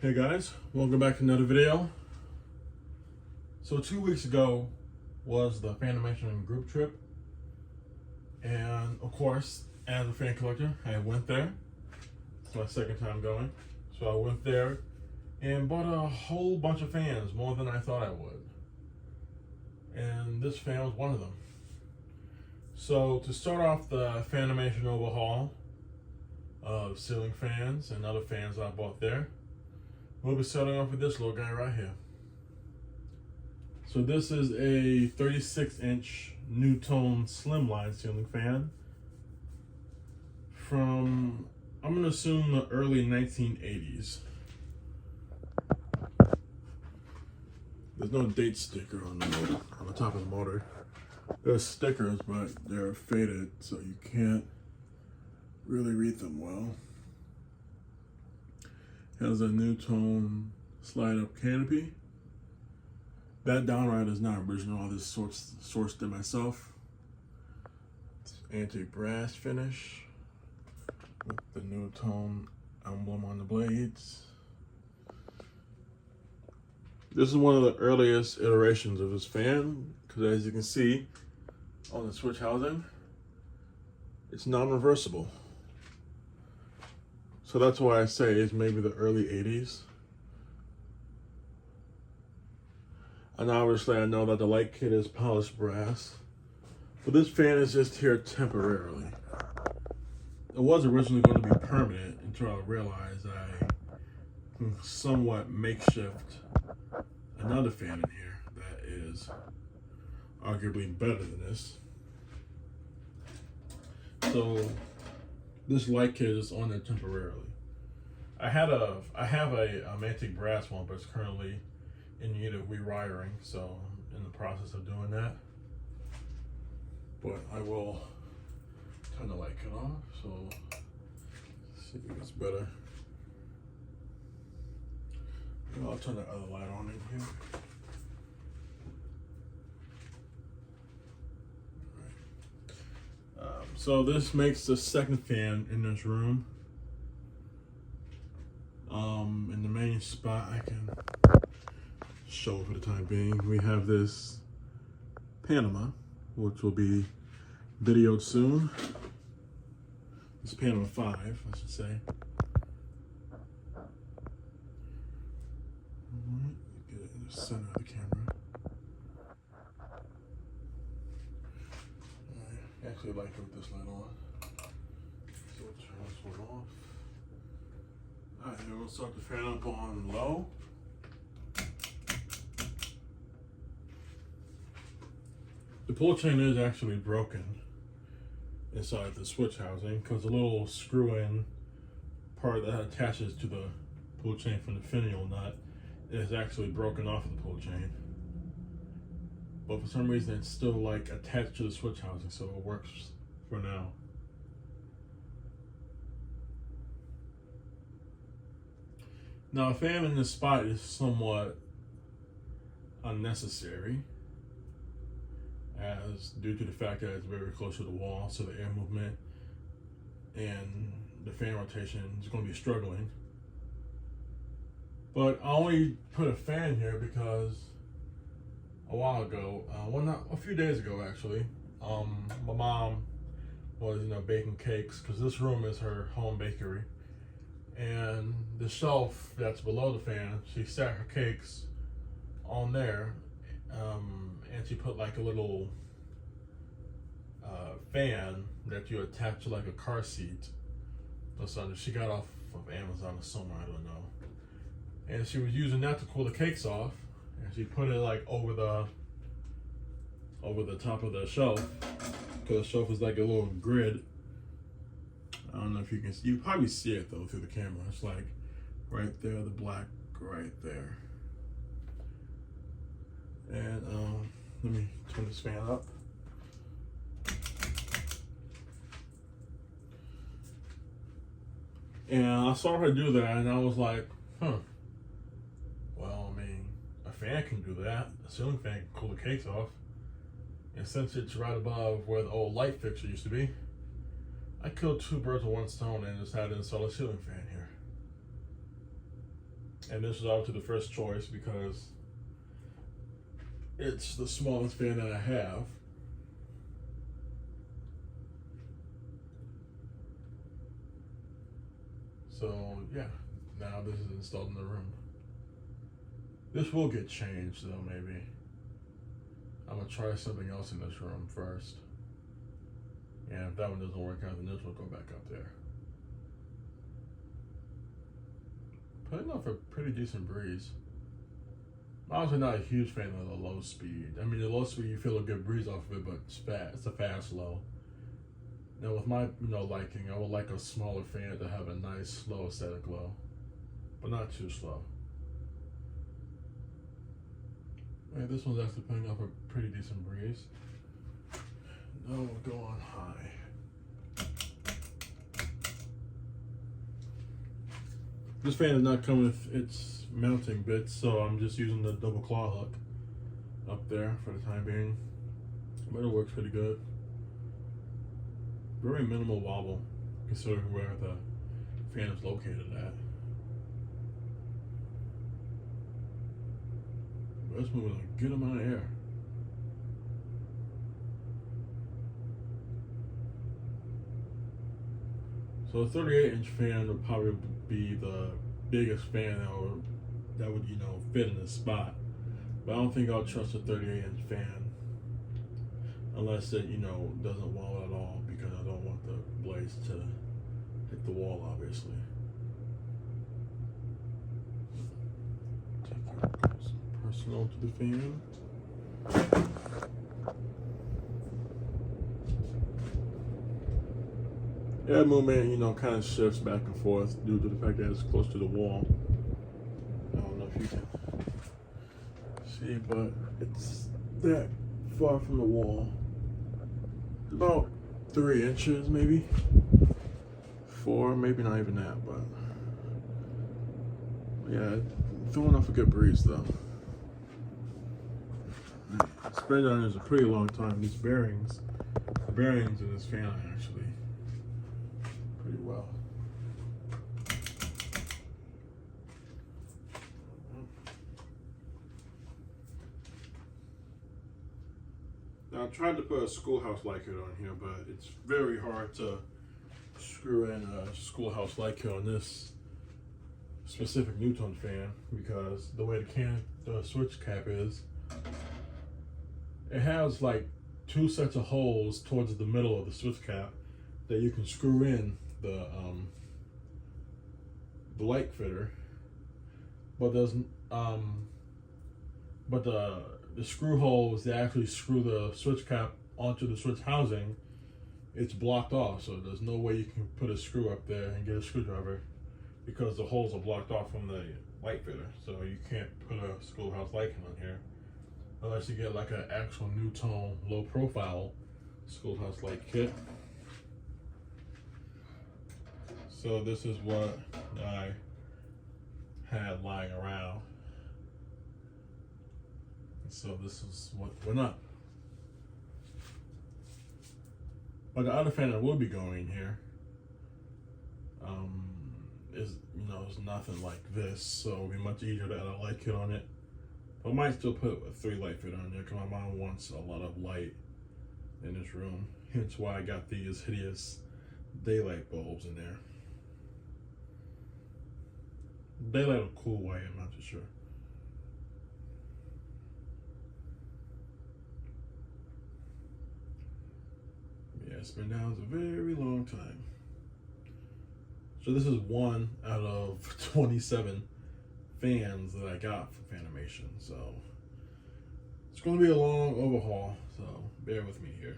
Hey guys, welcome back to another video. So 2 weeks ago was the Fanimation group trip, and of course, as a fan collector, I went there. It's my second time going. So I went there and bought a whole bunch of fans, more than I thought I would. And this fan was one of them. So to start off the Fanimation overhaul of ceiling fans and other fans I bought there, we'll be starting off with this little guy right here. So this is a 36-inch NuTone Slimline ceiling fan from, I'm going to assume, the early 1980s. There's no date sticker on the motor, on the top of the motor. There's stickers, but they're faded, so you can't really read them well. Has a NuTone slide-up canopy. That downright is not original. This sourced it myself. It's anti-brass finish with the NuTone emblem on the blades. This is one of the earliest iterations of this fan, because as you can see on the switch housing, it's non-reversible. So that's why I say it's maybe the early 80s. And obviously I know that the light kit is polished brass, but this fan is just here temporarily. It was originally going to be permanent until I realized I can somewhat makeshift another fan in here that is arguably better than this. So this light kit is on there temporarily. I have a antique brass one, but it's currently in need of rewiring, so I'm in the process of doing that. But I will turn the light kit off, so let's see if it gets better. And I'll turn the other light on in here. So this makes the second fan in this room. In the main spot, I can show for the time being. We have this Panama, which will be videoed soon. It's Panama 5, I should say. Get it in the center of the camera. Actually, I like to put this light on. So we'll turn this one off. Alright, then we'll start the fan up on low. The pull chain is actually broken inside the switch housing because the little screw-in part that attaches to the pull chain from the finial nut is actually broken off of the pull chain. But for some reason it's still like attached to the switch housing, so it works for now. Now a fan in this spot is somewhat unnecessary, as due to the fact that it's very close to the wall, so the air movement and the fan rotation is going to be struggling. But I only put a fan here because a while ago, a few days ago actually, my mom was baking cakes, because this room is her home bakery, and the shelf that's below the fan, she set her cakes on there, and she put like a little fan that you attach to like a car seat or something. She got off of Amazon or somewhere, I don't know, and she was using that to cool the cakes off. And she put it like over the top of the shelf, because the shelf is like a little grid. I don't know if you can see, you probably see it though through the camera. It's like right there, the black right there. And let me turn this fan up. And I saw her do that, and I was like, well, I mean, a fan can do that. A ceiling fan can cool the cakes off. And since it's right above where the old light fixture used to be, I killed two birds with one stone and decided to install a ceiling fan here. And this was obviously the first choice because it's the smallest fan that I have. So yeah, now this is installed in the room. This will get changed though, maybe. I'm gonna try something else in this room first. And if that one doesn't work out, then this will go back up there. Putting off a pretty decent breeze. I'm also not a huge fan of the low speed. I mean, the low speed, you feel a good breeze off of it, but it's fast. It's a fast low. Now, with my liking, I would like a smaller fan to have a nice, slow aesthetic low, but not too slow. Right, this one's actually putting off a pretty decent breeze. Now we'll go on high. This fan is not coming with its mounting bits, so I'm just using the double claw hook up there for the time being. But it works pretty good. Very minimal wobble, considering where the fan is located at. But it's moving a good amount of air. So a 38-inch fan would probably be the biggest fan that would fit in this spot. But I don't think I'll trust a 38-inch fan unless it doesn't wall at all, because I don't want the blades to hit the wall, obviously. Take some personal to the fan. Air movement, kind of shifts back and forth due to the fact that it's close to the wall. I don't know if you can see, but it's that far from the wall. About 3 inches, maybe 4, maybe not even that, but yeah, throwing off a good breeze though. It's been on this a pretty long time. These bearings in this fan are actually pretty well. Now I tried to put a schoolhouse light kit on here, but it's very hard to screw in a schoolhouse light kit on this specific NuTone fan, because the way the switch cap is, it has like 2 sets of holes towards the middle of the switch cap that you can screw in the light fitter, but there's the screw holes that actually screw the switch cap onto the switch housing, it's blocked off, so there's no way you can put a screw up there and get a screwdriver, because the holes are blocked off from the light fitter. So you can't put a schoolhouse light on here unless you get like an actual NuTone low profile schoolhouse light kit. So this is what I had lying around. So this is what went up. But the other fan that will be going here is is nothing like this, so it'll be much easier to add a light kit on it. I might still put a 3 light fit on there because my mom wants a lot of light in this room. Hence why I got these hideous daylight bulbs in there. Daylight or cool white, I'm not too sure. Yeah, it's been down a very long time. So this is 1 out of 27 fans that I got from Fanimation. So it's going to be a long overhaul, so bear with me here.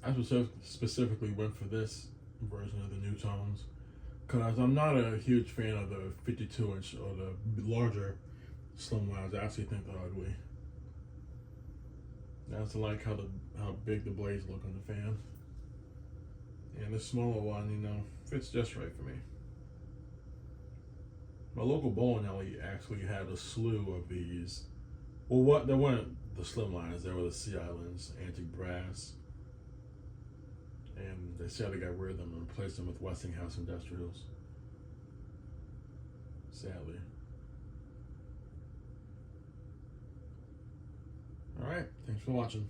I specifically went for this version of the NuTones because I'm not a huge fan of the 52-inch or the larger Slimlines. I actually think they're ugly. I also like how big the blades look on the fan. And And this smaller one, you know, fits just right for me. My local bowling alley actually had a slew of these. Well, what they weren't the Slimlines, they were the Sea Islands, antique brass. And they said they got rid of them and replaced them with Westinghouse Industrials. Sadly. Alright, thanks for watching.